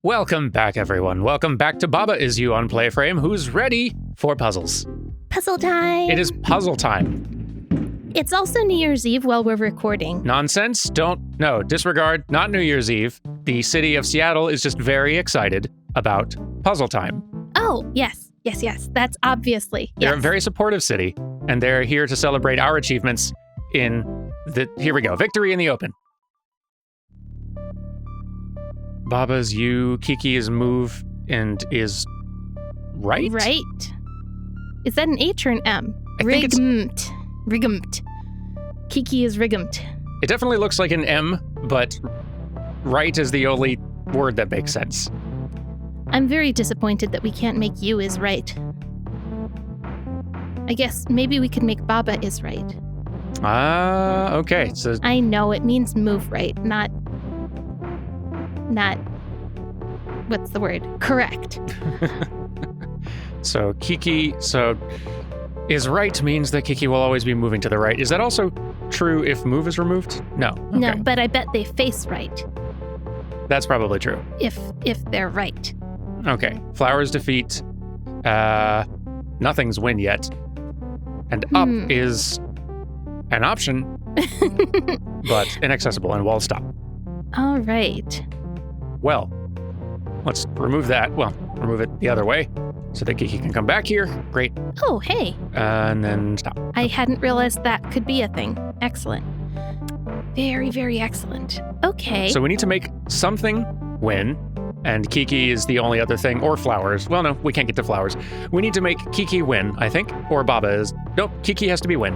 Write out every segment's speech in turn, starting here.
Welcome back, everyone. Welcome back to Baba Is You on PlayFrame, who's ready for puzzles. Puzzle time! It is puzzle time. It's also New Year's Eve while we're recording. Nonsense. Disregard. Not New Year's Eve. The city of Seattle is just very excited about puzzle time. Oh, yes. That's obviously. They're yes. a very supportive city, and they're here to celebrate our achievements in here we go, victory in the open. Baba's you, Kiki is move, and is right? Right. Is that an H or an M? I think it's... Rigamt. Kiki is rigamt. It definitely looks like an M, but right is the only word that makes sense. I'm very disappointed that we can't make you is right. I guess maybe we could make Baba is right. Okay. So I know it means move right, not what's the word? Correct. So Kiki, is right means that Kiki will always be moving to the right. Is that also true if move is removed? No. Okay. No, but I bet they face right. That's probably true. If they're right. Okay. Flowers defeat. Nothing's win yet. And up is an option, but inaccessible and wall stop. All right. Well, let's remove that. Well, remove it the other way so that Kiki can come back here. Great. Oh, hey. And then stop. I hadn't realized that could be a thing. Excellent. Very, very excellent. Okay. So we need to make something win, and Kiki is the only other thing, or flowers. Well, no, we can't get to flowers. We need to make Kiki win, I think, or Baba is. Nope, Kiki has to be win.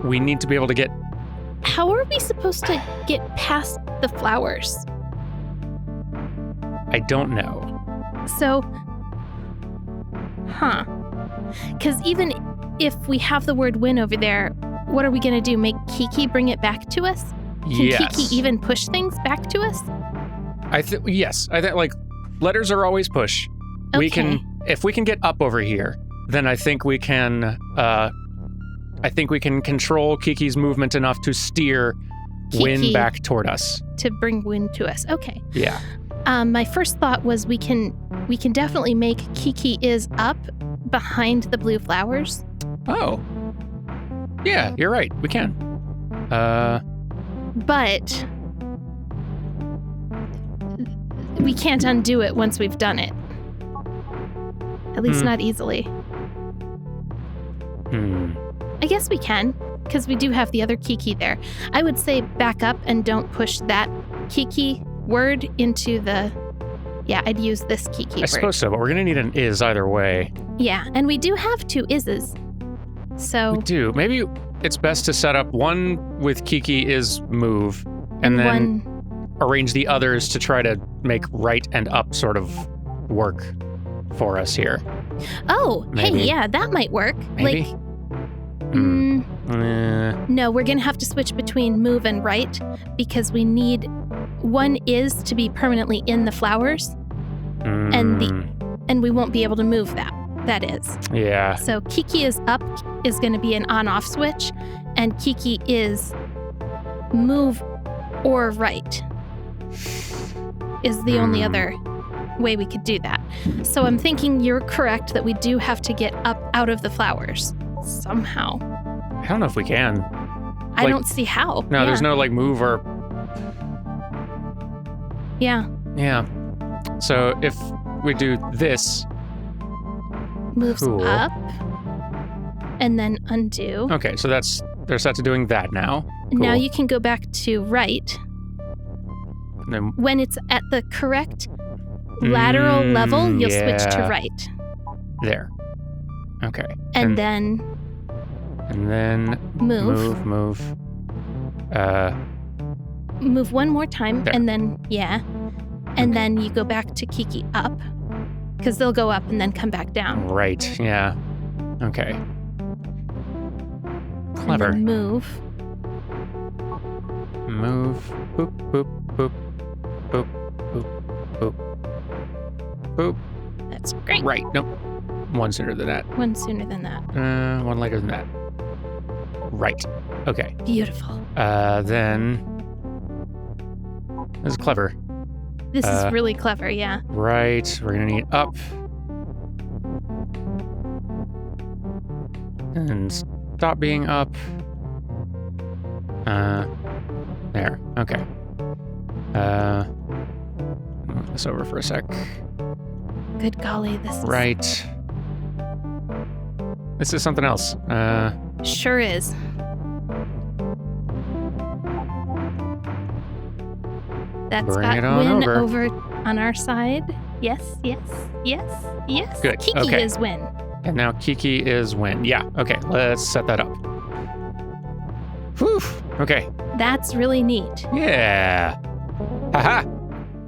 We need to be able to get... How are we supposed to get past the flowers? I don't know. So, because even if we have the word win over there, what are we going to do? Make Kiki bring it back to us? Can Yes. Kiki even push things back to us? Yes. I think, like, letters are always push. Okay. If we can get up over here, then I think we can control Kiki's movement enough to steer wind back toward us. To bring wind to us. Okay. Yeah. My first thought was we can definitely make Kiki is up behind the blue flowers. Oh. Yeah, you're right. We can. But we can't undo it once we've done it. At least not easily. I guess we can, because we do have the other Kiki there. I would say back up and don't push that Kiki word into the... Yeah, I'd use this Kiki word. I suppose so, but we're going to need an is either way. Yeah, and we do have two is's. So... We do. Maybe it's best to set up one with Kiki is move, and then arrange the others to try to make right and up sort of work for us here. Oh, Maybe. Hey, yeah, that might work. Maybe? Like... No, we're going to have to switch between move and right because we need one is to be permanently in the flowers and we won't be able to move that is. Yeah. So Kiki is up is going to be an on-off switch and Kiki is move or right is the only other way we could do that. So I'm thinking you're correct that we do have to get up out of the flowers. Somehow. I don't know if we can. I don't see how. No, there's no like move or... Yeah. Yeah. So if we do this... Moves up. And then undo. Okay, so they're set to doing that now. Cool. Now you can go back to right. And then, when it's at the correct lateral level, you'll switch to right. There. Okay. And then move. Move one more time, there. and then and then you go back to Kiki up, because they'll go up and then come back down. Right. Yeah. Okay. Clever. And then move. Boop. Boop. Boop. Boop. Boop. Boop. Boop. That's great. Right. Nope. One sooner than that. One sooner than that. One later than that. Right. Okay. Beautiful. Then this is clever. This is really clever, yeah. Right. We're going to need up. And stop being up. There. Okay. Move this over for a sec. Good golly, this is... Right. This is something else. Sure is. That's Bring got it on win over. on our side. Yes. Good, Kiki okay. is win. And now Kiki is win. Yeah, okay, let's set that up. Whew, okay. That's really neat. Yeah. Haha.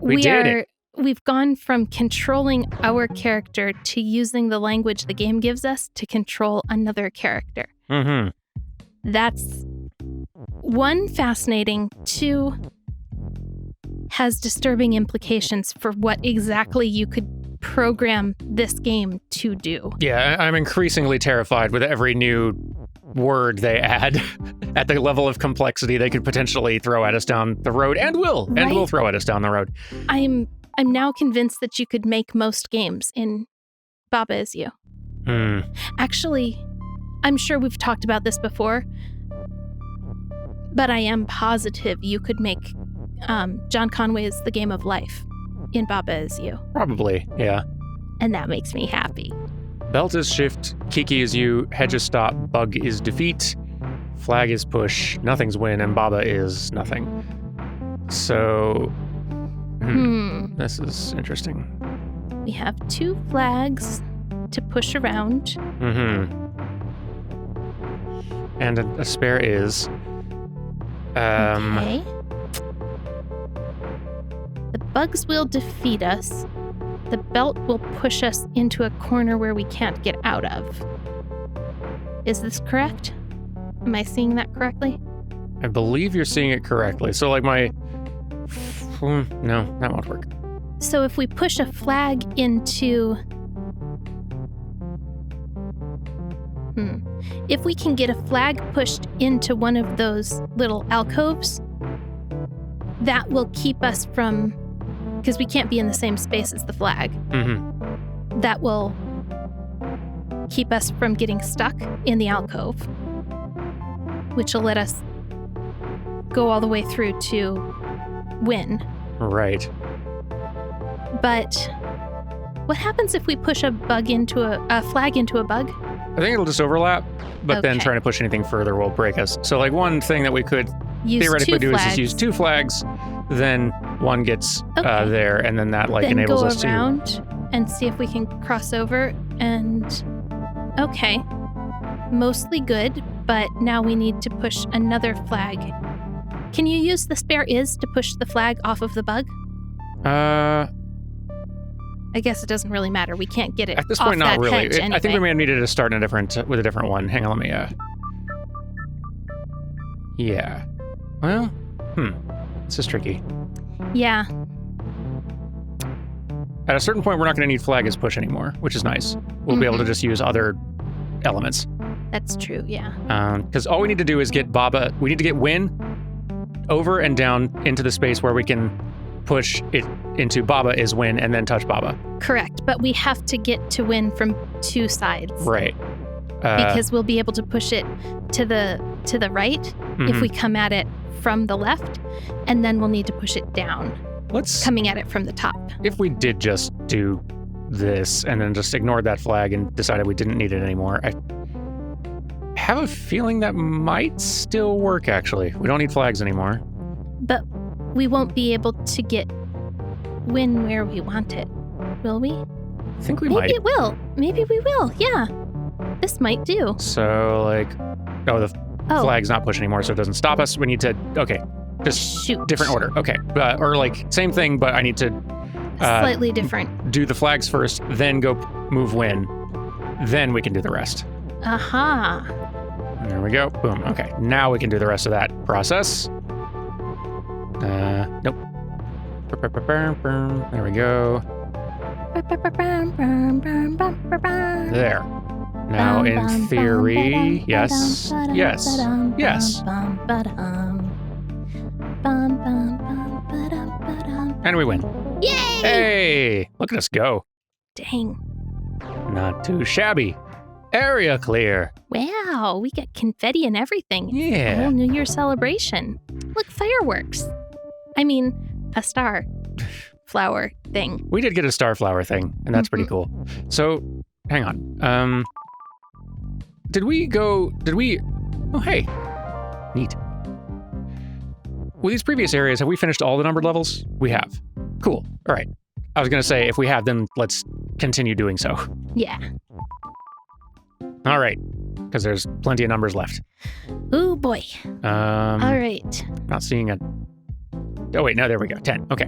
We did it. We've gone from controlling our character to using the language the game gives us to control another character. Mm-hmm. That's one, fascinating. Two, has disturbing implications for what exactly you could program this game to do. Yeah, I'm increasingly terrified with every new word they add at the level of complexity they could potentially throw at us down the road and will throw at us down the road. I'm now convinced that you could make most games in Baba Is You. Actually, I'm sure we've talked about this before, but I am positive you could make John Conway's The Game of Life in Baba Is You. Probably, yeah. And that makes me happy. Belt is shift, Kiki is you, hedge is stop, bug is defeat, flag is push, nothing's win, and Baba is nothing. So, this is interesting. We have 2 flags to push around. And a spare is. Okay. The bugs will defeat us. The belt will push us into a corner where we can't get out of. Is this correct? Am I seeing that correctly? I believe you're seeing it correctly. So, like, no, that won't work. So if we push a flag into... If we can get a flag pushed into one of those little alcoves, that will keep us from... Because we can't be in the same space as the flag. That will keep us from getting stuck in the alcove, which will let us go all the way through to win. Right. But what happens if we push a flag into a bug? I think it'll just overlap, but then Okay. trying to push anything further will break us. So, like, one thing that we could Use theoretically 2 do is flags. just use 2 flags, then one gets Okay. there, and then that, like, Then enables go us around and see if we can cross over. And okay, mostly good, but now we need to push another flag. Can you use the spare is to push the flag off of the bug? I guess it doesn't really matter. We can't get it At this off point, not that really. hedge anyway. I think we may have needed to start with a different one. Hang on, let me, yeah. Well, this is tricky. Yeah, At a certain point, we're not going to need flag as push anymore, which is nice. We'll be able to just use other elements. that's true, yeah. Because all we need to do is get Baba, we need to get Win over and down into the space where we can push it into Baba is Win and then touch Baba. Correct, but we have to get to win from 2 sides. Right. Because we'll be able to push it to the right if we come at it from the left, and then we'll need to push it down, coming at it from the top. If we did just do this and then just ignored that flag and decided we didn't need it anymore, I have a feeling that might still work, actually. We don't need flags anymore. But we won't be able to get win where we want it, will we? I think we Maybe might. it will. Maybe we will, yeah. This might do. So, like, the flag's not push anymore, so it doesn't stop us. We need to, just shoot. different order. Okay, or like, same thing, but I need to Slightly different. do the flags first, then go move Win. Then we can do the rest. Aha. There we go. Boom. Okay, now we can do the rest of that process. Nope. There we go. There. Now, in theory, yes, yes, yes. And we win. Yay! Hey, look at us go. Dang. Not too shabby. Area clear. Wow, we get confetti and everything. A Yeah. whole New Year celebration. Look, fireworks. I mean, a star flower thing. We did get a starflower thing, and that's pretty cool. So, hang on. Oh, hey. Neat. With these previous areas, have we finished all the numbered levels? We have. Cool. All right. I was going to say, if we have, then let's continue doing so. Yeah. All right. Because there's plenty of numbers left. Ooh, boy. All All right. Not seeing a... Oh, wait. No, there we go. 10. Okay.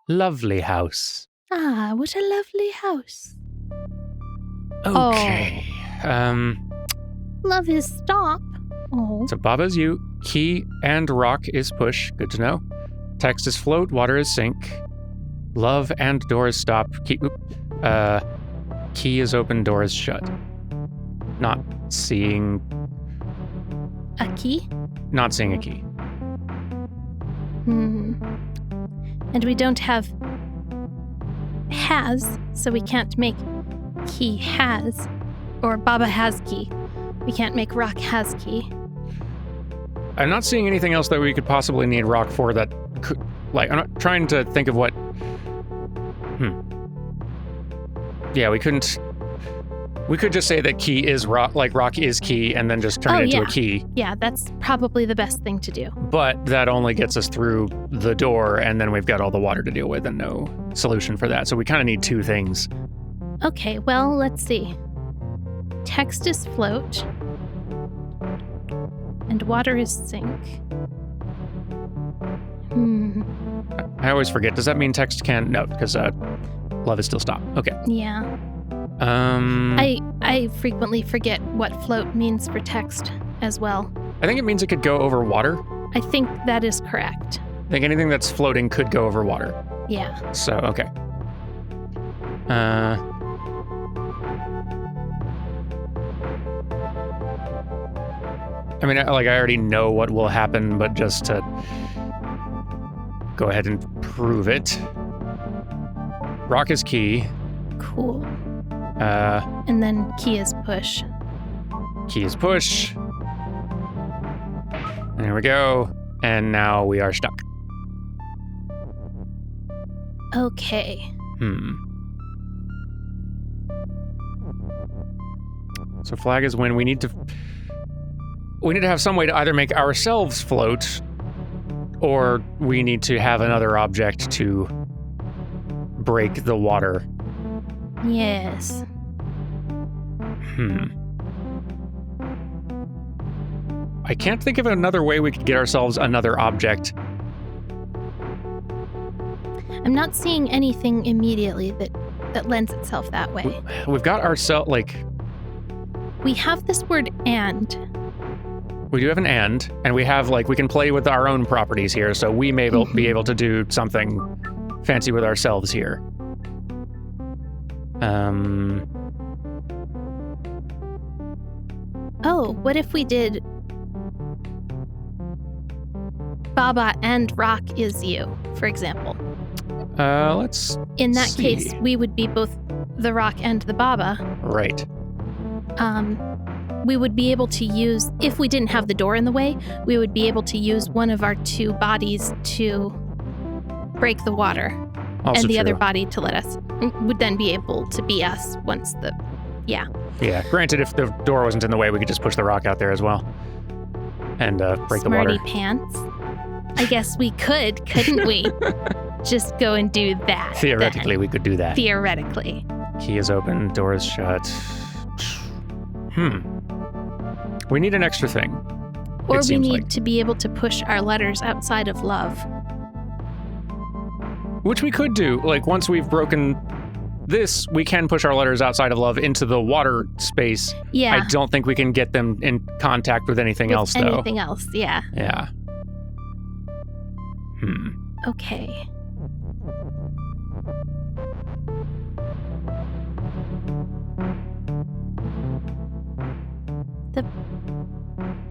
Lovely house. Ah, what a lovely house. Okay. Love is stop. Oh. So Baba's you. Key and rock is push. Good to know. Text is float. Water is sink. Love and door is stop. Key is open. Door is shut. Not seeing... A key? Not seeing a key. And we don't have has, so we can't make key has. Or Baba has key. We can't make rock has key. I'm not seeing anything else that we could possibly need rock for that could... Like, I'm not trying to think of what... Yeah, we couldn't... We could just say that key is rock, like rock is key, and then just turn it into a key. Yeah, that's probably the best thing to do. But that only gets us through the door, and then we've got all the water to deal with and no solution for that. So we kind of need two things. Okay, well, let's see. Text is float. And water is sink. I always forget. Does that mean text can? No, because love is still stop. Okay. Yeah. I frequently forget what float means for text as well. I think it means it could go over water. I think that is correct. I think anything that's floating could go over water. Yeah. So, okay. I mean, I already know what will happen, but just to go ahead and prove it. Rock is key. Cool. And then key is push. Key is push. There we go. And now we are stuck. Okay. So flag is when we need to have some way to either make ourselves float, or we need to have another object to break the water. Yes. I can't think of another way we could get ourselves another object. I'm not seeing anything immediately that lends itself that way. We've got ourselves, like... We have this word and. We do have an and we have, like, we can play with our own properties here, so we may be able to do something fancy with ourselves here. Oh, what if we did Baba and rock is you, for example? Let's In that see. case, we would be both the rock and the Baba. Right. We would be able to use, if we didn't have the door in the way, we would be able to use one of our two bodies to break the water. Also and the true. other body to let us, would then be able to be us once the, yeah. Yeah, granted, if the door wasn't in the way, we could just push the rock out there as well. And break the water. Smarty pants. I guess we could, couldn't we? Just go and do that. Theoretically, then. we could do that. Theoretically. Key is open, door is shut. We need an extra thing. Or it we seems need like. to be able to push our letters outside of love. Which we could do. Like, once we've broken this, we can push our letters outside of love into the water space. Yeah. I don't think we can get them in contact with anything else, though. Anything else, yeah. Yeah. Okay.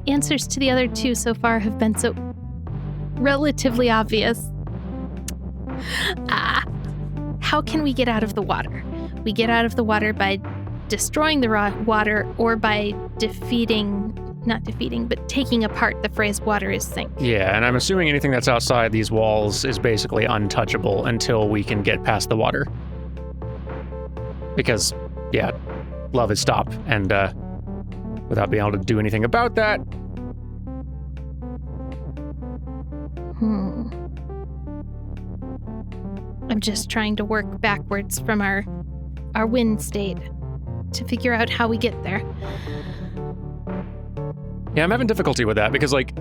answers to the other two so far have been so relatively obvious. How can we get out of the water? We get out of the water by destroying the raw water or by taking apart the phrase water is sink. Yeah, and I'm assuming anything that's outside these walls is basically untouchable until we can get past the water. Because, yeah, love is stop, and without being able to do anything about that... I'm just trying to work backwards from our wind state to figure out how we get there. Yeah, I'm having difficulty with that because, like...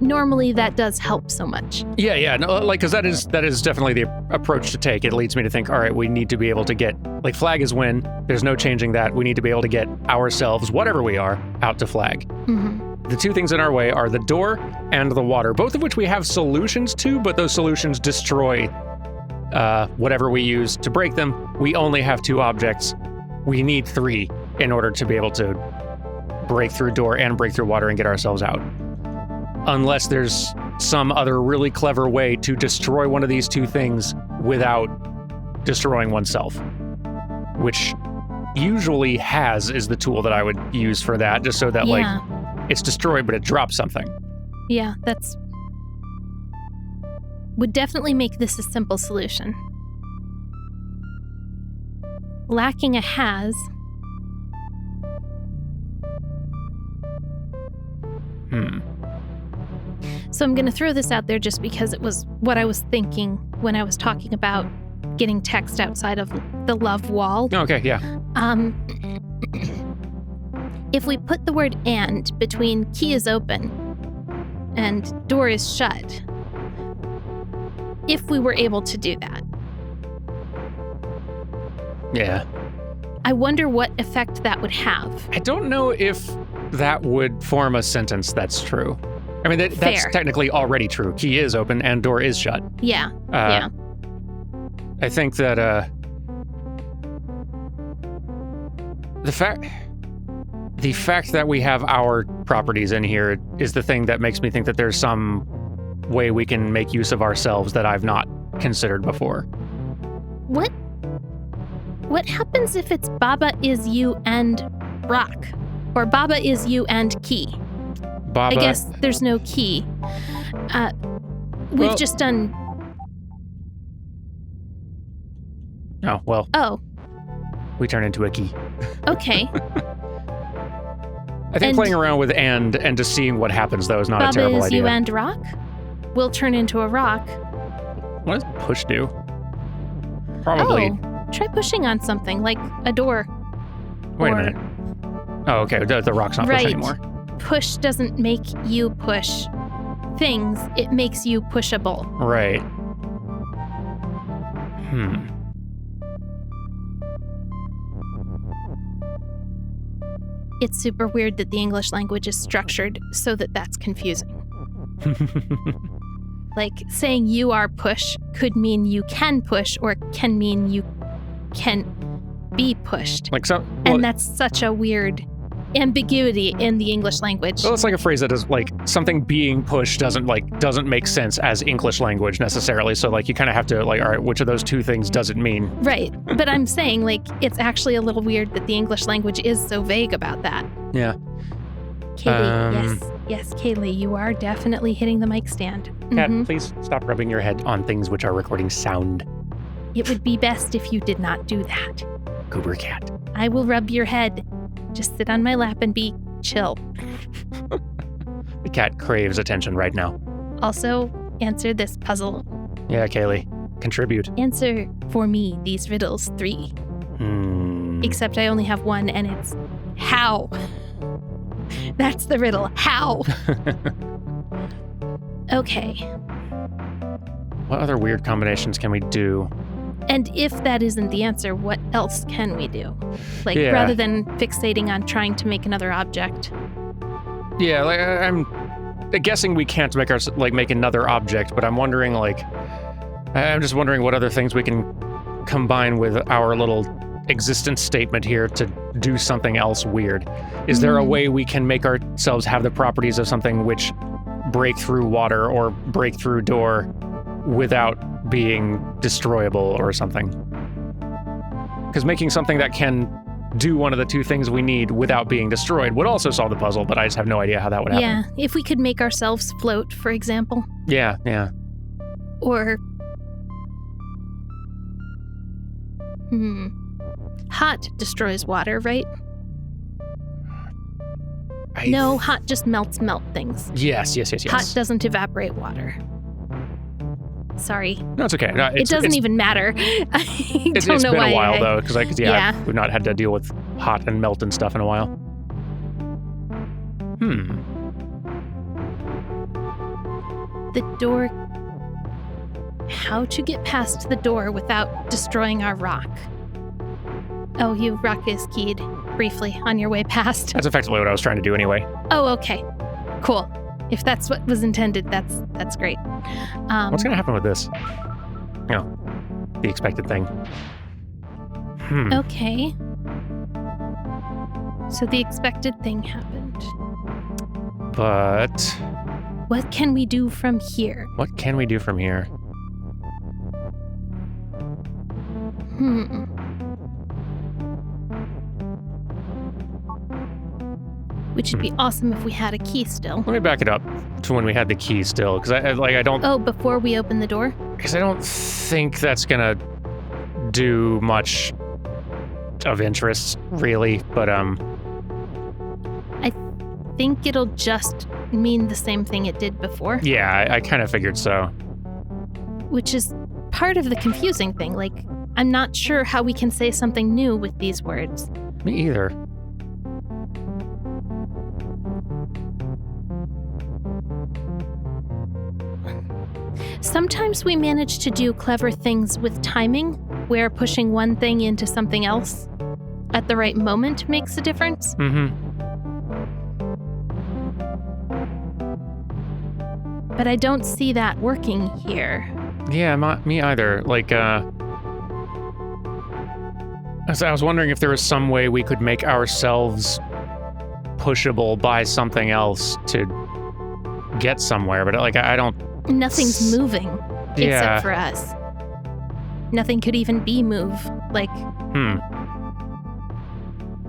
Normally that does help so much. Yeah, no, like, because that is definitely the approach to take. It leads me to think, all right, we need to be able to get, like, flag is win. There's no changing that. We need to be able to get ourselves, whatever we are, out to flag. Mm-hmm. The two things in our way are the door and the water, both of which we have solutions to, but those solutions destroy whatever we use to break them. We only have 2 objects. We need 3 in order to be able to break through door and break through water and get ourselves out. Unless there's some other really clever way to destroy one of these 2 things without destroying oneself. Which usually is the tool that I would use for that, just so that, like, it's destroyed, but it drops something. Yeah, that's... would definitely make this a simple solution. Lacking a has... So I'm going to throw this out there just because it was what I was thinking when I was talking about getting text outside of the love wall. Okay, yeah. If we put the word and between key is open and door is shut, if we were able to do that. Yeah. I wonder what effect that would have. I don't know if that would form a sentence that's true. I mean, that's technically already true. Key is open and door is shut. Yeah, I think that the fact that we have our properties in here is the thing that makes me think that there's some way we can make use of ourselves that I've not considered before. What happens if it's Baba is you and rock? Or Baba is you and key? Baba... I guess there's no key. We've just done... Oh, well. Oh. We turn into a key. Okay. I think playing around with and just seeing what happens, though, is not a terrible idea. Baba is you and rock? We'll turn into a rock. What does push do? Probably... Oh, try pushing on something, like a door. Wait a minute. Oh, okay. The rock's not push anymore. Push doesn't make you push things. It makes you pushable. Right. It's super weird that the English language is structured so that that's confusing. Like, saying you are push could mean you can push or can mean you can be pushed. And that's such a weird ambiguity in the English language. Well, it's like a phrase that is like something being pushed doesn't make sense as English language necessarily. So like you kind of have to like, all right, which of those 2 things does it mean? Right. But I'm saying like it's actually a little weird that the English language is so vague about that. Yeah. Kaylee, yes, Kaylee, you are definitely hitting the mic stand. Kat, please stop rubbing your head on things which are recording sound. It would be best if you did not do that. Goober cat. I will rub your head. Just sit on my lap and be chill. The cat craves attention right now. Also, answer this puzzle. Yeah, Kaylee. Contribute. Answer for me these riddles 3. Except I only have 1 and it's how. That's the riddle. How? Okay. What other weird combinations can we do? And if that isn't the answer, what else can we do? Like, rather than fixating on trying to make another object. Yeah, like I'm guessing we can't make another object, but I'm wondering, like, I'm just wondering what other things we can combine with our little existence statement here to do something else weird. Is there a way we can make ourselves have the properties of something which break through water or break through door without being destroyable or something? Because making something that can do one of the two things we need without being destroyed would also solve the puzzle, but I just have no idea how that would happen. Yeah, if we could make ourselves float, for example. Yeah. Or... Hot destroys water, right? No, hot just melt things. Yes. Hot doesn't evaporate water. Sorry. No, it's okay. No, it doesn't even matter. It's been a while, though, because we've not had to deal with hot and melt and stuff in a while. The door... How to get past the door without destroying our rock. Oh, your rock is keyed briefly on your way past. That's effectively what I was trying to do anyway. Oh, okay. Cool. If that's what was intended, that's great. What's going to happen with this? The expected thing. Okay. So the expected thing happened. But... What can we do from here? Which would be awesome if we had a key still. Let me back it up to when we had the key still, because I don't... Oh, before we open the door? Because I don't think that's gonna do much of interest, really, but I think it'll just mean the same thing it did before. Yeah, I kind of figured so. Which is part of the confusing thing. Like, I'm not sure how we can say something new with these words. Me either. Sometimes we manage to do clever things with timing, where pushing one thing into something else at the right moment makes a difference. But I don't see that working here. Yeah, me either. Like, I was wondering if there was some way we could make ourselves pushable by something else to get somewhere, but like, I don't... Nothing's moving, except for us. Nothing could even be moved. Like,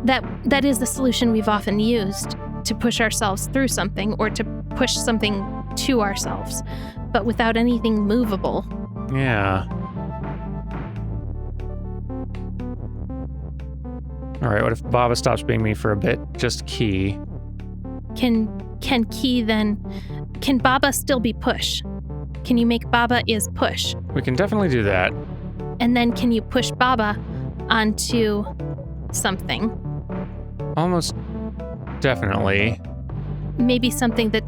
that is the solution we've often used to push ourselves through something or to push something to ourselves, but without anything movable. Yeah. All right, what if Baba stops being me for a bit? Just key. Can key then... Can Baba still be push? Can you make Baba is push? We can definitely do that. And then can you push Baba onto something? Almost definitely. Maybe something that...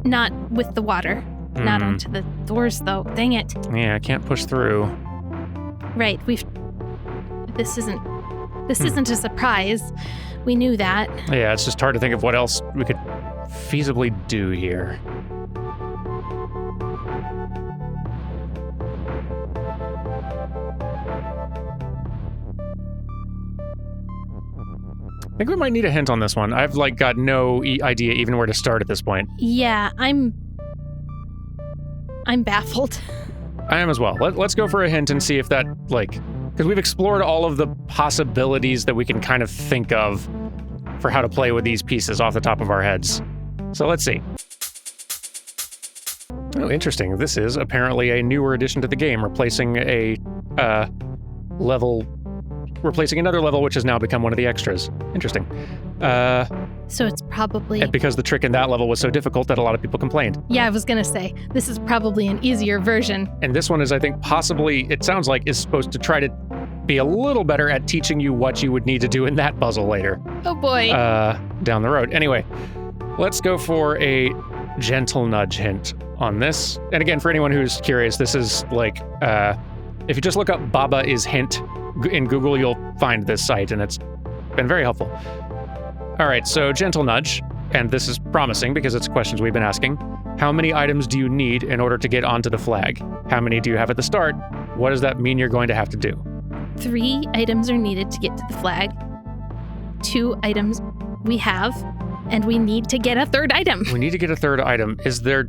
Not with the water. Not onto the doors, though. Dang it. Yeah, I can't push through. Right, This isn't a surprise. We knew that. Yeah, it's just hard to think of what else we could feasibly do here. I think we might need a hint on this one. I've got no idea even where to start at this point. Yeah, I'm baffled. I am as well. Let's go for a hint and see if that, because we've explored all of the possibilities that we can kind of think of for how to play with these pieces off the top of our heads. So let's see. Oh, interesting. This is apparently a newer addition to the game, replacing replacing another level, which has now become one of the extras. Interesting. So it's probably... Because the trick in that level was so difficult that a lot of people complained. Yeah, I was gonna say, this is probably an easier version. And this one is, I think, possibly, it sounds like, is supposed to try to be a little better at teaching you what you would need to do in that puzzle later. Oh boy. Down the road. Anyway, let's go for a gentle nudge hint on this. And again, for anyone who's curious, this is if you just look up Baba is hint in Google, you'll find this site, and it's been very helpful. All right, so gentle nudge, and this is promising because it's questions we've been asking. How many items do you need in order to get onto the flag? How many do you have at the start? What does that mean you're going to have to do? 3 items are needed to get to the flag. 2 items we have, and we need to get a 3rd item. We need to get a 3rd item. Is there...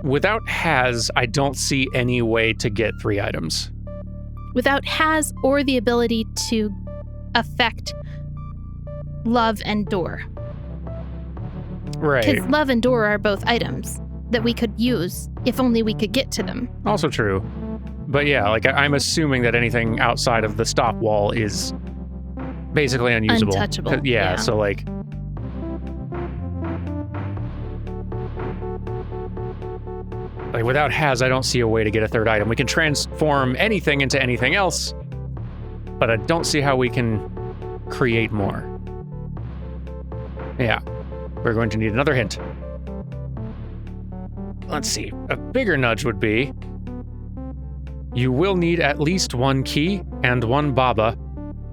Without has, I don't see any way to get 3 items. Without has or the ability to affect love and door. Right. Because love and door are both items that we could use if only we could get to them. Also true. But yeah, like I'm assuming that anything outside of the stop wall is basically unusable. Untouchable. Yeah, so like... Like without has, I don't see a way to get a 3rd item. We can transform anything into anything else, but I don't see how we can create more. Yeah, we're going to need another hint. Let's see, a bigger nudge would be, you will need at least 1 key and 1 baba.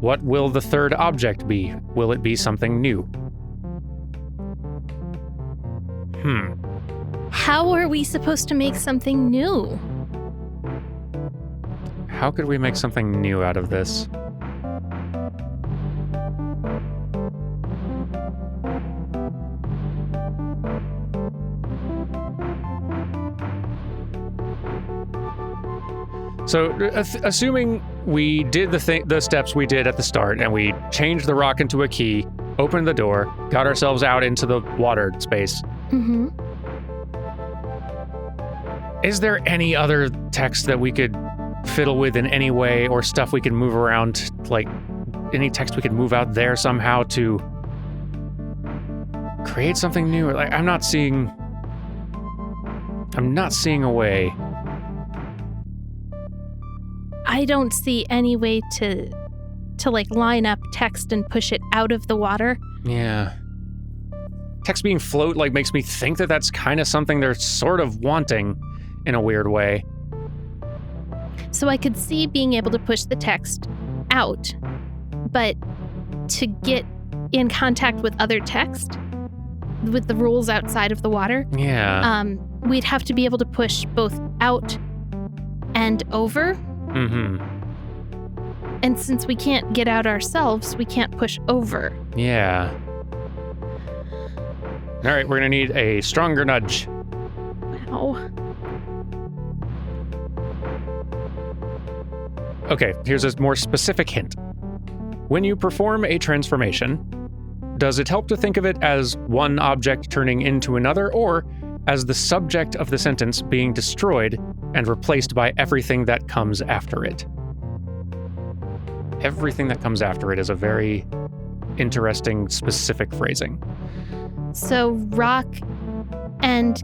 What will the 3rd object be? Will it be something new? How are we supposed to make something new? How could we make something new out of this? So, assuming we did the steps we did at the start, and we changed the rock into a key, opened the door, got ourselves out into the water space. Mm-hmm. Is there any other text that we could fiddle with in any way, or stuff we can move around, like any text we could move out there somehow to create something new? Like I'm not seeing a way. I don't see any way to like line up text and push it out of the water. Yeah. Text being float like makes me think that that's kind of something they're sort of wanting in a weird way. So I could see being able to push the text out, but to get in contact with other text, with the rules outside of the water, we'd have to be able to push both out and over. Mm-hmm. And since we can't get out ourselves, we can't push over. Yeah. All right, we're gonna need a stronger nudge. Wow. Okay, here's a more specific hint. When you perform a transformation, does it help to think of it as one object turning into another, or as the subject of the sentence being destroyed and replaced by everything that comes after it? Everything that comes after it is a very interesting, specific phrasing. So rock and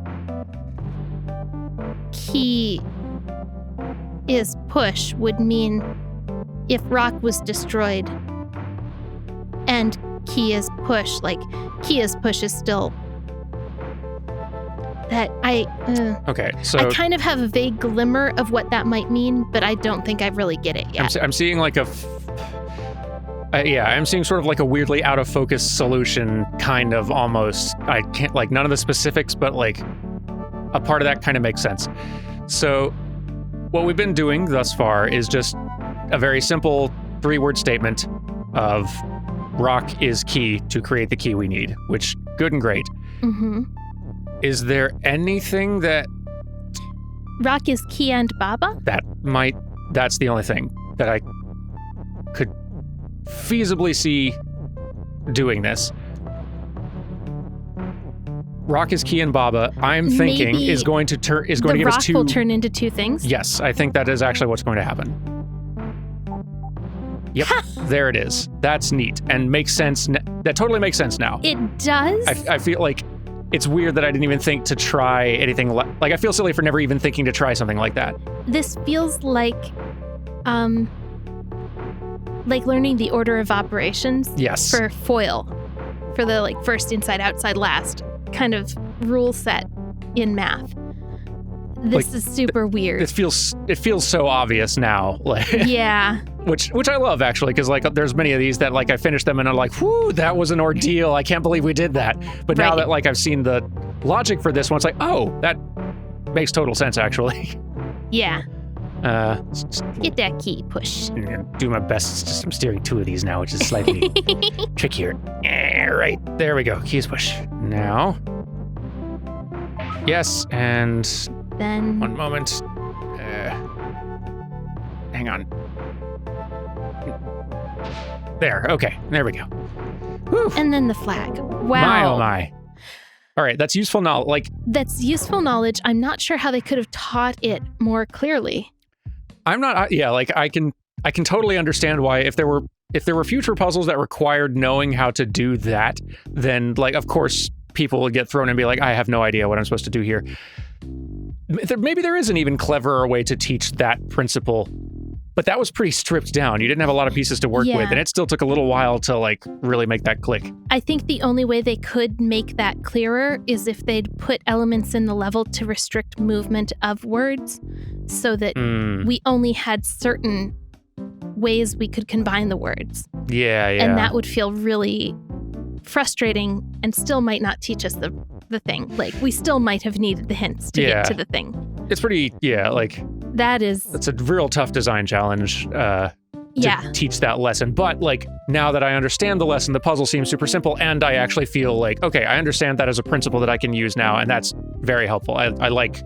key is push would mean if rock was destroyed and key is push, like key is push is still that okay, so I kind of have a vague glimmer of what that might mean, but I don't think I really get it yet. I'm seeing like I'm seeing sort of like a weirdly out of focus solution, kind of almost. I can't, like, none of the specifics, but like a part of that kind of makes sense. So what we've been doing thus far is just a very simple 3-word statement of rock is key to create the key we need, which good and great. Mm-hmm. Is there anything that... Rock is key and baba? That's the only thing that I could feasibly see doing this. Rock is key and baba, I'm thinking, Maybe is going to give us 2... The rock will turn into 2 things? Yes, I think that is actually what's going to happen. Yep, there it is. That's neat and makes sense. That totally makes sense now. It does? I feel like it's weird that I didn't even think to try anything like I feel silly for never even thinking to try something like that. This feels like learning the order of operations. Yes. For foil, for the like first inside, outside, last kind of rule set in math. This is super weird. It feels so obvious now. Yeah. Which I love, actually, because like there's many of these that like I finish them and I'm like, whoo, that was an ordeal. I can't believe we did that. But now that like I've seen the logic for this one, it's like, oh, that makes total sense, actually. Yeah. Get that key, push. Do my best. Just I'm steering 2 of these now, which is slightly trickier. Right, there we go. Keys push. Now. Yes, and Then 1 moment. Hang on. There, okay, there we go. Whew. and then the flag. Wow. My, oh my. All right, that's useful knowledge. Like, That's useful knowledge. I'm not sure how they could have taught it more clearly. I'm not. Yeah, like I can totally understand why if there were future puzzles that required knowing how to do that, then like of course people would get thrown and be like, I have no idea what I'm supposed to do here. Maybe there is an even cleverer way to teach that principle, but that was pretty stripped down. You didn't have a lot of pieces to work with, and it still took a little while to like really make that click. I think the only way they could make that clearer is if they'd put elements in the level to restrict movement of words so that we only had certain ways we could combine the words. Yeah. And that would feel really frustrating and still might not teach us the thing. Like, we still might have needed the hints to get to the thing. It's pretty, like... That's a real tough design challenge to teach that lesson. But, like, now that I understand the lesson, the puzzle seems super simple, and I actually feel like, okay, I understand that as a principle that I can use now, and that's very helpful. I like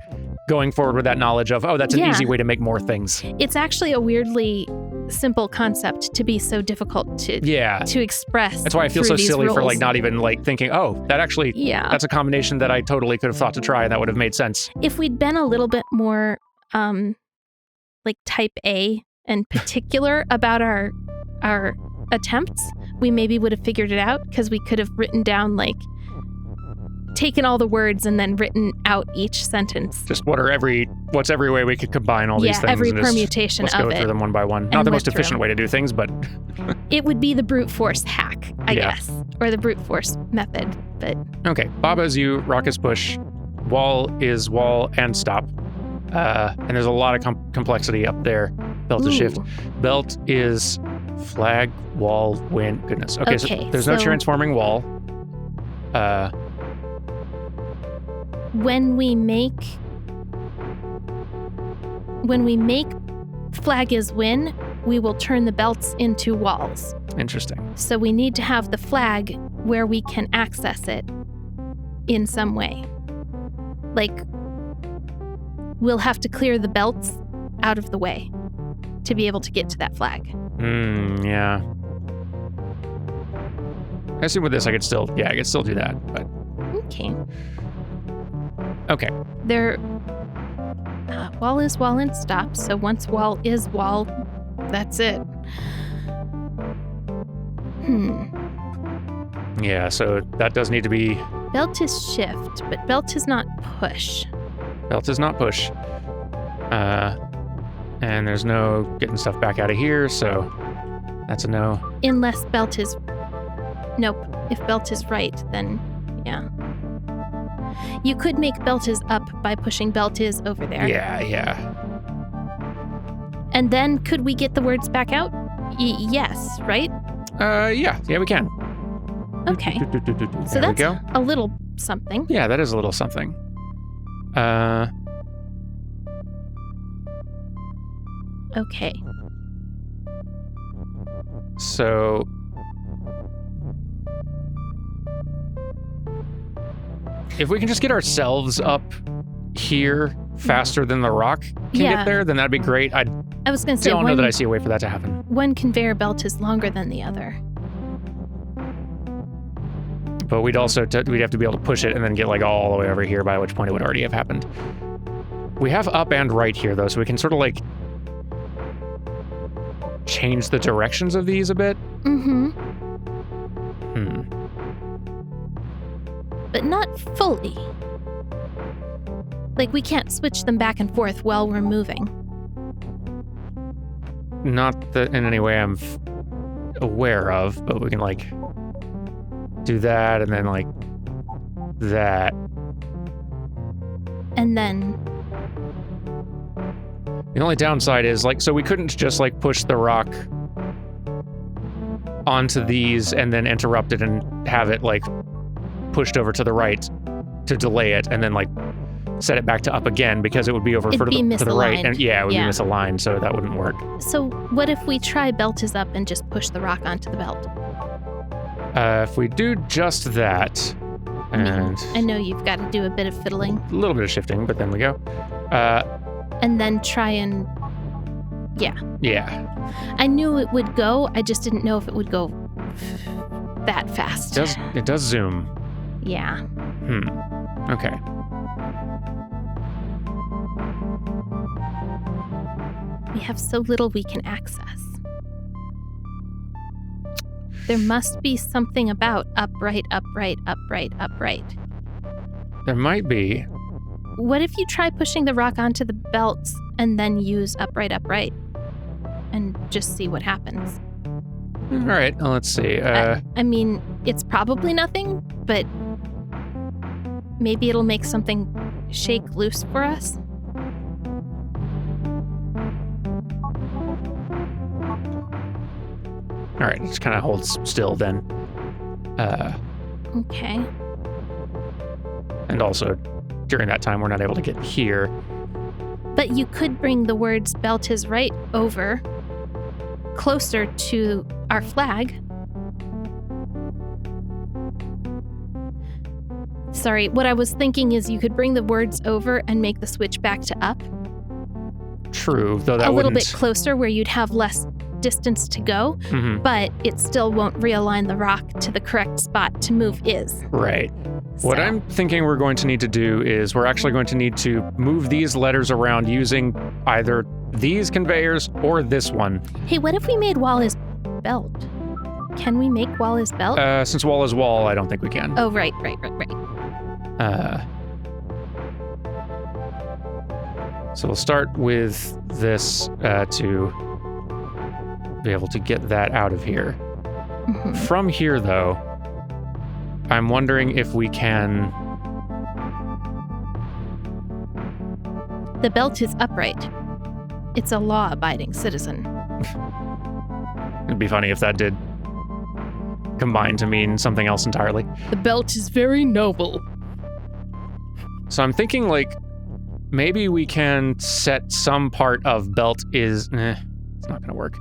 going forward with that knowledge of, that's an easy way to make more things. It's actually a weirdly simple concept to be so difficult to express. That's why I feel so silly rules. for like not even like thinking, that actually that's a combination that I totally could have thought to try and that would have made sense. If we'd been a little bit more like type A and particular about our attempts, we maybe would have figured it out, because we could have written down like taken all the words and then written out each sentence. Just what's every way we could combine all these things? Every permutation let's of it. Let's go through them one by one. Not the most efficient way to do things, but... It would be the brute force hack, I guess. Or the brute force method, but... Okay, Baba is you, Rock is push, wall is wall and stop. And there's a lot of complexity up there. Belt is shift. Belt is flag, wall, win. Goodness. Okay, so there's no transforming wall. When we make flag is win, we will turn the belts into walls. Interesting. So we need to have the flag where we can access it in some way. Like, we'll have to clear the belts out of the way to be able to get to that flag. Yeah. I assume with this I could still do that, but... Okay. Wall is wall and stop, so once wall is wall, that's it. Yeah, so that does need to be... Belt is shift, but belt is not push. Belt is not push. And there's no getting stuff back out of here, so that's a no. Unless belt is... Nope. If belt is right, then yeah. You could make belt is up by pushing belt is over there. Yeah. And then could we get the words back out? Yes, right? Yeah, we can. Okay. So that's a little something. Yeah, that is a little something. Okay. So... if we can just get ourselves up here faster than the rock can get there, then that'd be great. I was going to say, don't know that I see a way for that to happen. One conveyor belt is longer than the other. But we'd have to be able to push it and then get like all the way over here, by which point it would already have happened. We have up and right here though, so we can sort of like change the directions of these a bit. But not fully. Like, we can't switch them back and forth while we're moving. Not that in any way I'm aware of, but we can like do that and then like that. And then... the only downside is like, so we couldn't just like push the rock onto these and then interrupt it and have it like pushed over to the right to delay it and then like set it back to up again because it would be over to the right. And it would be misaligned, so that wouldn't work. So what if we try belt is up and just push the rock onto the belt? If we do just that, and I know you've got to do a bit of fiddling. A little bit of shifting, but then we go. And then try and... Yeah. I knew it would go. I just didn't know if it would go that fast. It does zoom. Yeah. Okay. We have so little we can access. There must be something about upright, upright, upright, upright. There might be. What if you try pushing the rock onto the belts and then use upright, upright, and just see what happens? All right, let's see. I mean, it's probably nothing, but maybe it'll make something shake loose for us. All right, just kind of holds still then. Okay. And also, during that time, we're not able to get here. But you could bring the words belt is right over closer to our flag. Sorry, what I was thinking is you could bring the words over and make the switch back to up. True, though that a little bit closer where you'd have less distance to go, but it still won't realign the rock to the correct spot to move is. Right. So. What I'm thinking we're going to need to do is we're actually going to need to move these letters around using either these conveyors or this one. Hey, what if we made wall is belt? Can we make wall is belt? Since wall is wall, I don't think we can. Oh, right. So we'll start with this to be able to get that out of here. From here, though, I'm wondering if we can... The belt is upright. It's a law-abiding citizen. It'd be funny if that did combine to mean something else entirely. The belt is very noble. So I'm thinking, like, maybe we can set some part of belt is... it's not going to work.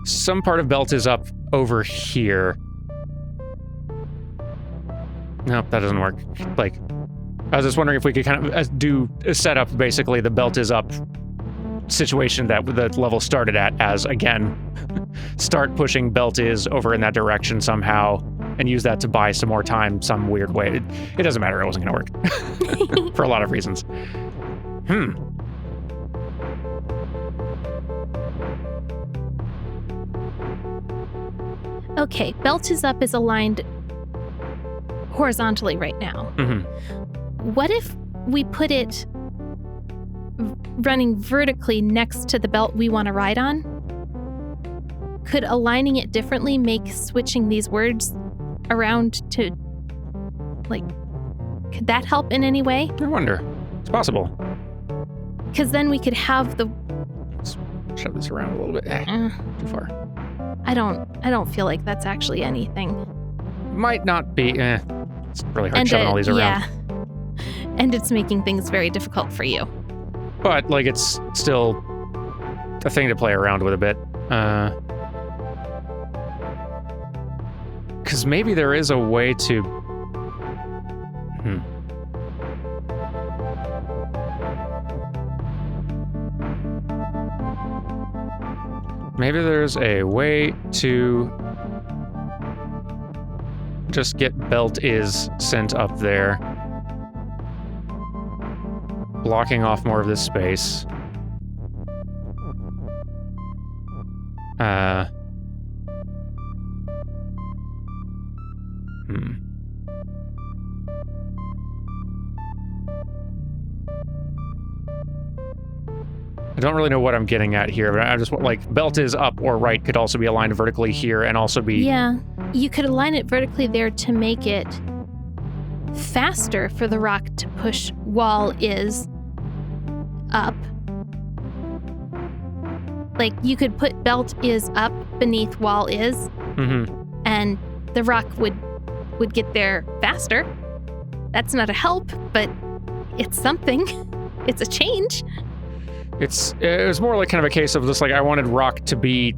Some part of belt is up over here. Nope, that doesn't work. Like, I was just wondering if we could kind of do a setup, basically, the belt is up situation that the level started at as, again, start pushing belt is over in that direction somehow and use that to buy some more time some weird way. It doesn't matter. It wasn't going to work for a lot of reasons. Okay, belt is up is aligned horizontally right now. What if we put it running vertically next to the belt we want to ride on? Could aligning it differently make switching these words around to, like, could that help in any way? I wonder. It's possible. Because then we could have the... Let's shove this around a little bit. Too far. I don't feel like that's actually anything. Might not be. It's really hard shoving all these around. Yeah. And it's making things very difficult for you. But, like, it's still a thing to play around with a bit. Because maybe there is a way to... Maybe there's a way to just get belt is sent up there, blocking off more of this space. I don't really know what I'm getting at here, but I just want, like, belt is up or right could also be aligned vertically here and also be... Yeah, you could align it vertically there to make it faster for the rock to push wall is up. Like, you could put belt is up beneath wall is, and the rock would get there faster. That's not a help, but it's something. It's a change. It was more like kind of a case of just like I wanted rock to be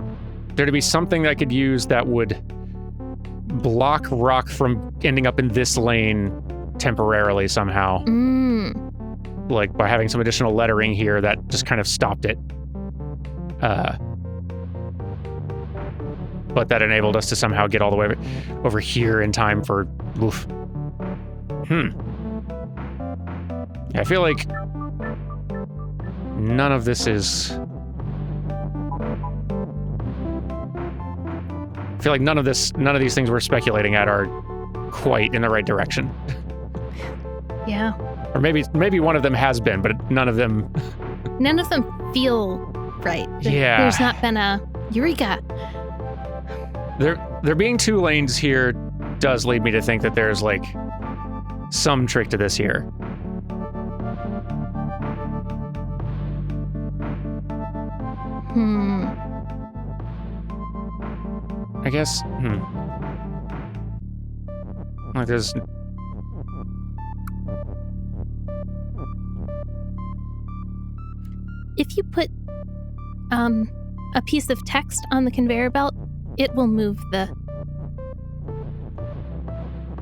there to be something that I could use that would block rock from ending up in this lane temporarily somehow. Like by having some additional lettering here that just kind of stopped it. But that enabled us to somehow get all the way over here in time for oof. Yeah, I feel like none of this is... I feel like none of these things we're speculating at are quite in the right direction. Yeah. Or maybe one of them has been, but none of them feel right. Yeah. There's not been a eureka. There being 2 lanes here does lead me to think that there's like some trick to this here. I guess, like there's... If you put a piece of text on the conveyor belt, it will move the...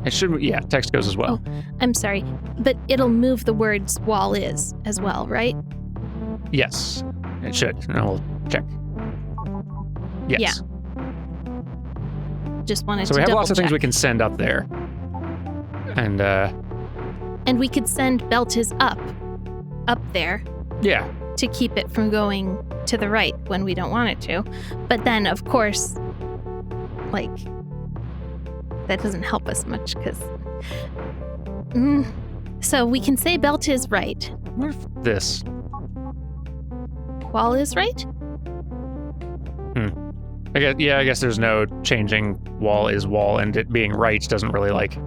It should, yeah, text goes as well. Oh, I'm sorry, but it'll move the words wall is as well, right? Yes, it should. And I'll check. Yes. Yeah. Just wanted to So we have lots of double things check. we can send up there. And we could send belt is up there Yeah. to keep it from going to the right when we don't want it to. But then, of course, like, that doesn't help us much because... So we can say belt is right. What if this? Wall is right? I guess there's no changing wall is wall, and it being right doesn't really like...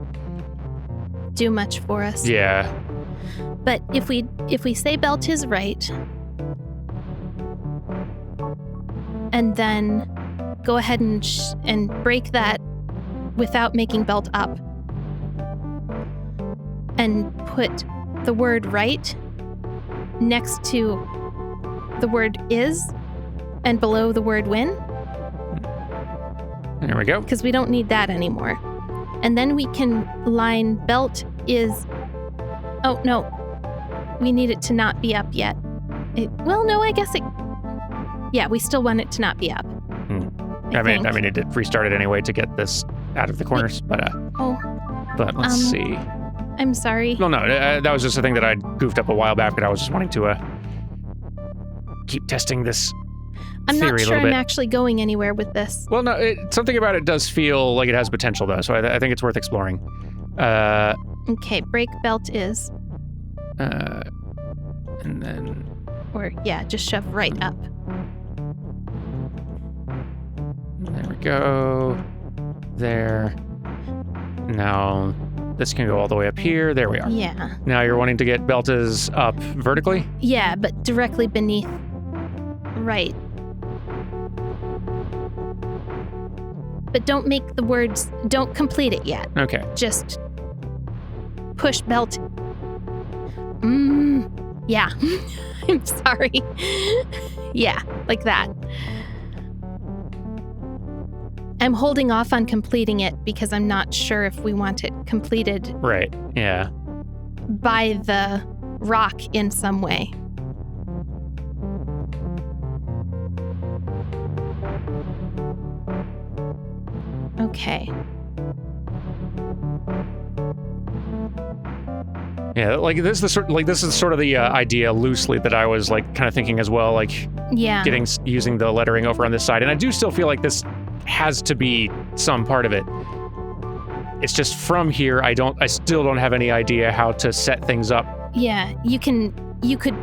Do much for us. Yeah. But if we say belt is right, and then go ahead and break that without making belt up, and put the word right next to the word is and below the word win. There we go. Because we don't need that anymore. And then we can line belt is... Oh, no. We need it to not be up yet. No, I guess it... Yeah, we still want it to not be up. I mean, it did restart it anyway to get this out of the corners, but let's see. I'm sorry. Well, no, that was just a thing that I goofed up a while back, but I was just wanting to keep testing this I'm theory not a sure little I'm bit. actually going anywhere with this. Well, no, something about it does feel like it has potential, though, so I think it's worth exploring. Okay, break belt is. And then... Or, yeah, just shove right up. There we go. There. Now, this can go all the way up here. There we are. Yeah. Now you're wanting to get belt is up vertically? Yeah, but directly beneath right. But don't make the words, don't complete it yet. Okay. Just push belt. Yeah. I'm sorry. Yeah, like that. I'm holding off on completing it because I'm not sure if we want it completed Right, yeah. by the rock in some way. Okay. Yeah, like this is sort of the idea loosely that I was like kind of thinking as well, like Yeah. using the lettering over on this side, and I do still feel like this has to be some part of it. It's just from here, I still don't have any idea how to set things up. Yeah, you could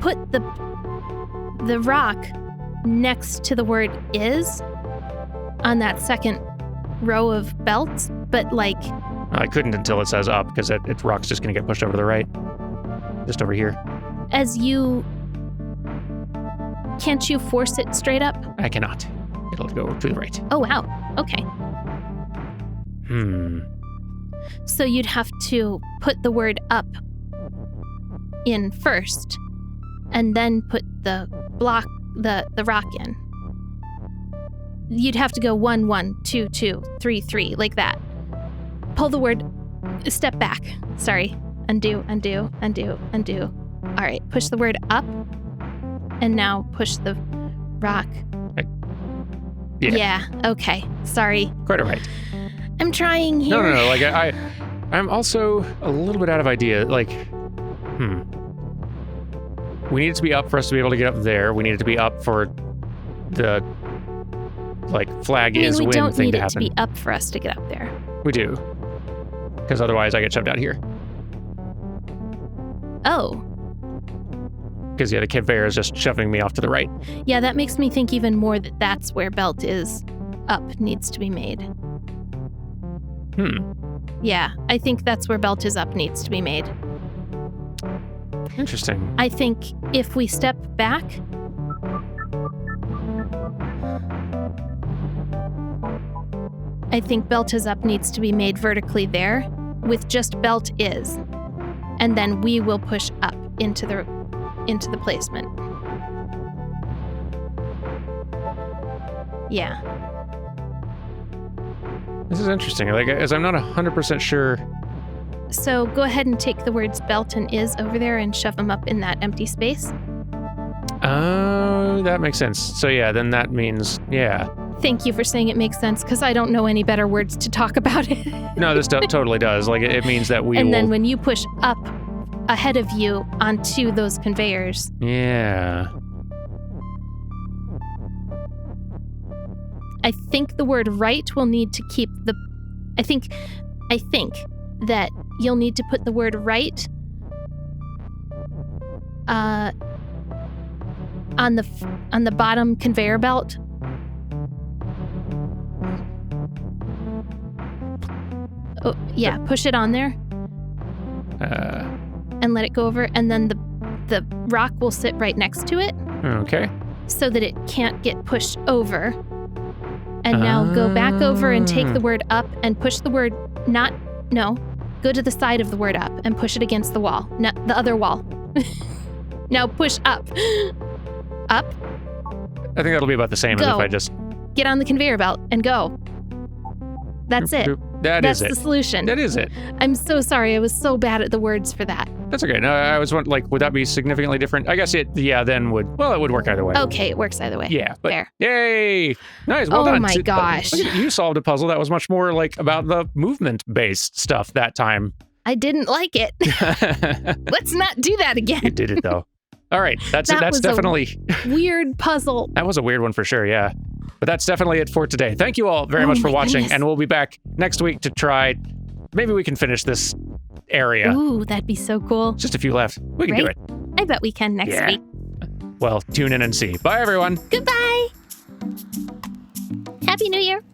put the rock next to the word is on that second row of belts, but like... I couldn't until it says up, because it rock's just going to get pushed over to the right. Just over here. Can't you force it straight up? I cannot. It'll go to the right. Oh, wow. Okay. Hmm. So you'd have to put the word up in first, and then put the block, the rock in. You'd have to go 1, 1, 2, 2, 3, 3, like that. Pull the word, step back. Sorry. Undo, undo, undo, undo. All right, push the word up, and now push the rock. Yeah, okay. Sorry. Quite all right. I'm trying here. No. Like, I'm also a little bit out of idea. Like, we need it to be up for us to be able to get up there. We need it to be up for the, like, flag is win thing to happen. We don't need it to be up for us to get up there. We do. Because otherwise I get shoved out here. Oh. Because, the conveyor is just shoving me off to the right. Yeah, that makes me think even more that that's where belt is up needs to be made. Yeah, I think that's where belt is up needs to be made. Interesting. I think if we step back... I think belt is up needs to be made vertically there with just belt is. And then we will push up into the placement. Yeah. This is interesting. Like, as I'm not 100% sure. So go ahead and take the words belt and is over there and shove them up in that empty space. Oh, that makes sense. So yeah, then that means, yeah. Thank you for saying it makes sense, because I don't know any better words to talk about it. No, this totally does. Like, it means that we And then when you push up ahead of you onto those conveyors. Yeah. I think the word right will need to keep the... I think that you'll need to put the word right on the bottom conveyor belt. Oh, yeah, push it on there. And let it go over, and then the rock will sit right next to it. Okay. So that it can't get pushed over. And now go back over and take the word up and push the word go to the side of the word up and push it against the wall. No, the other wall. Now push up. Up. I think that'll be about the same as if I just... Get on the conveyor belt and go. That's it. That's the solution. That is it. I'm so sorry. I was so bad at the words for that. That's okay. No, I was wondering, like, would that be significantly different? I guess it would work either way. Okay, it works either way. Yeah. But, fair. Yay! Nice, well done. Oh my gosh. You solved a puzzle that was much more, like, about the movement-based stuff that time. I didn't like it. Let's not do that again. You did it, though. All right, that's definitely... weird puzzle. That was a weird one for sure, yeah. But that's definitely it for today. Thank you all very much for watching, goodness. and we'll be back next week to try... Maybe we can finish this area. Ooh, that'd be so cool. Just a few left. We can do it. I bet we can next week. Well, tune in and see. Bye, everyone. Goodbye. Happy New Year.